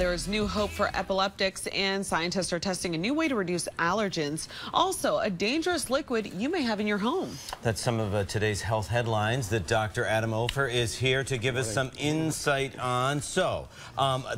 There is new hope for epileptics, and scientists are testing a new way to reduce allergens. Also, a dangerous liquid you may have in your home. That's some of today's health headlines that Dr. Adam Ofer is here to give us some insight on. So,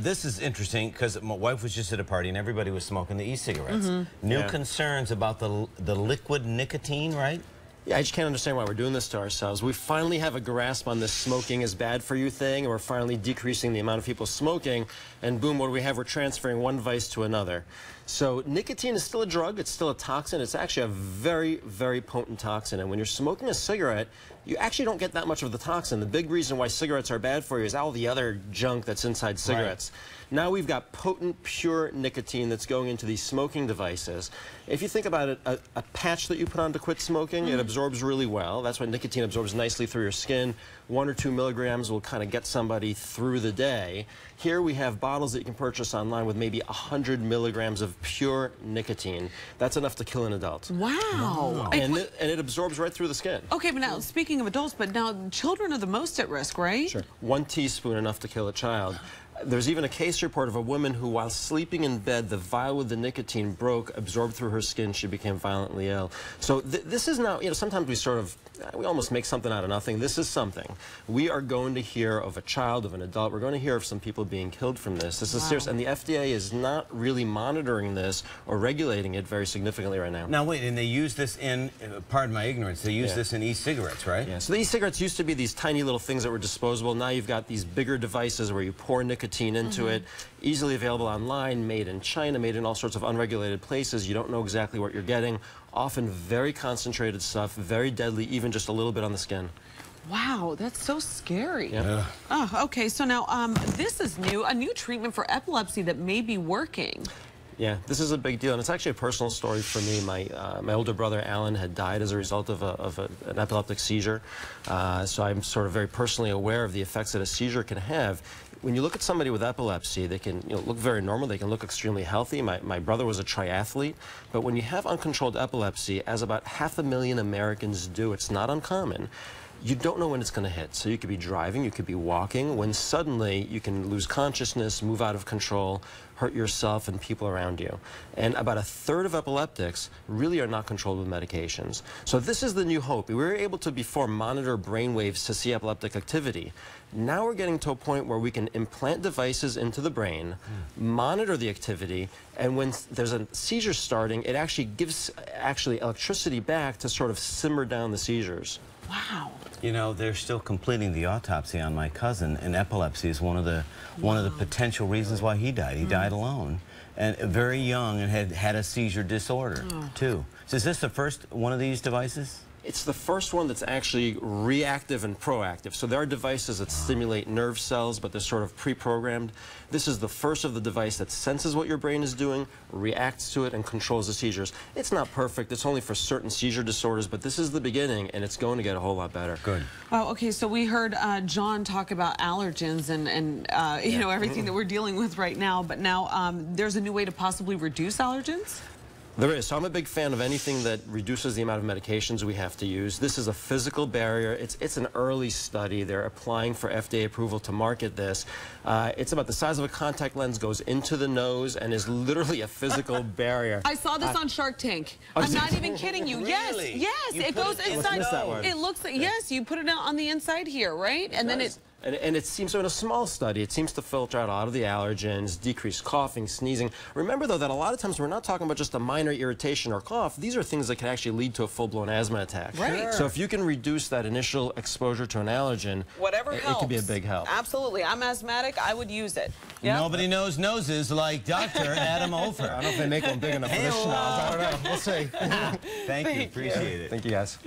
this is interesting because my wife was just at a party and everybody was smoking the e-cigarettes. New concerns about the liquid nicotine, right? Yeah, I just can't understand why we're doing this to ourselves. We finally have a grasp on this smoking is bad for you thing, and we're finally decreasing the amount of people smoking, and boom, what do we have? We're transferring one vice to another. So nicotine is still a drug, it's still a toxin, it's actually a very, very potent toxin, and when you're smoking a cigarette, you actually don't get that much of the toxin. The big reason why cigarettes are bad for you is all the other junk that's inside cigarettes. Right. Now we've got potent, pure nicotine that's going into these smoking devices. If you think about it, a patch that you put on to quit smoking, it absorbs really well. That's why nicotine absorbs nicely through your skin. 1 or 2 milligrams will kind of get somebody through the day. Here we have bottles that you can purchase online with maybe 100 milligrams of pure nicotine. That's enough to kill an adult. Wow. And it absorbs right through the skin. Okay, but now, speaking of adults, but now children are the most at risk, right? Sure. 1 teaspoon enough to kill a child. There's even a case report of a woman who, while sleeping in bed, the vial with the nicotine broke, absorbed through her skin. She became violently ill. So this is now, you know, sometimes we almost make something out of nothing. This is something. We are going to hear of a child, of an adult. We're going to hear of some people being killed from this. This is serious, and the FDA is not really monitoring this or regulating it very significantly right now. Now wait, and they use this in, pardon my ignorance, they use this in e-cigarettes, right? Yeah, so the e-cigarettes used to be these tiny little things that were disposable. Now you've got these bigger devices where you pour nicotine into it, easily available online, made in China, made in all sorts of unregulated places. You don't know exactly what you're getting. Often very concentrated stuff, very deadly, even just a little bit on the skin. Wow, that's so scary. Yeah. Oh, okay, so now this is new, a new treatment for epilepsy that may be working. Yeah, this is a big deal, and it's actually a personal story for me. My older brother, Alan, had died as a result of an epileptic seizure, so I'm sort of very personally aware of the effects that a seizure can have. When you look at somebody with epilepsy, they can look very normal, they can look extremely healthy. My brother was a triathlete, but when you have uncontrolled epilepsy, as about 500,000 Americans do, it's not uncommon. You don't know when it's going to hit. So you could be driving, you could be walking, when suddenly you can lose consciousness, move out of control, hurt yourself and people around you. And about 1/3 of epileptics really are not controlled with medications. So this is the new hope. We were able to before monitor brain waves to see epileptic activity. Now we're getting to a point where we can implant devices into the brain, monitor the activity, and when there's a seizure starting, it actually gives electricity back to sort of simmer down the seizures. Wow. You know, they're still completing the autopsy on my cousin, and epilepsy is one of the potential reasons why he died. He died alone, and very young, and had a seizure disorder too. So is this the first one of these devices? It's the first one that's actually reactive and proactive. So there are devices that stimulate nerve cells, but they're sort of pre-programmed. This is the first of the device that senses what your brain is doing, reacts to it, and controls the seizures. It's not perfect. It's only for certain seizure disorders, but this is the beginning, and it's going to get a whole lot better. Good. Wow, okay, so we heard John talk about allergens and you know, everything that we're dealing with right now, but now there's a new way to possibly reduce allergens? There is. So I'm a big fan of anything that reduces the amount of medications we have to use. This is a physical barrier. It's an early study. They're applying for FDA approval to market this. It's about the size of a contact lens, goes into the nose, and is literally a physical barrier. I saw this on Shark Tank. I'm not even kidding you. Really? Yes, it goes inside. It looks like, yes, you put it out on the inside here, right? And then it... And it seems, so in a small study, it seems to filter out a lot of the allergens, decrease coughing, sneezing. Remember, though, that a lot of times we're not talking about just a minor irritation or cough. These are things that can actually lead to a full-blown asthma attack. Right. So if you can reduce that initial exposure to an allergen, whatever helps. It could be a big help. Absolutely. I'm asthmatic. I would use it. Yep. Nobody knows noses like Dr. Adam Ofer. I don't know if they make one big enough for this schnoz. I don't know. We'll see. Thank you. Appreciate it. Thank you, guys.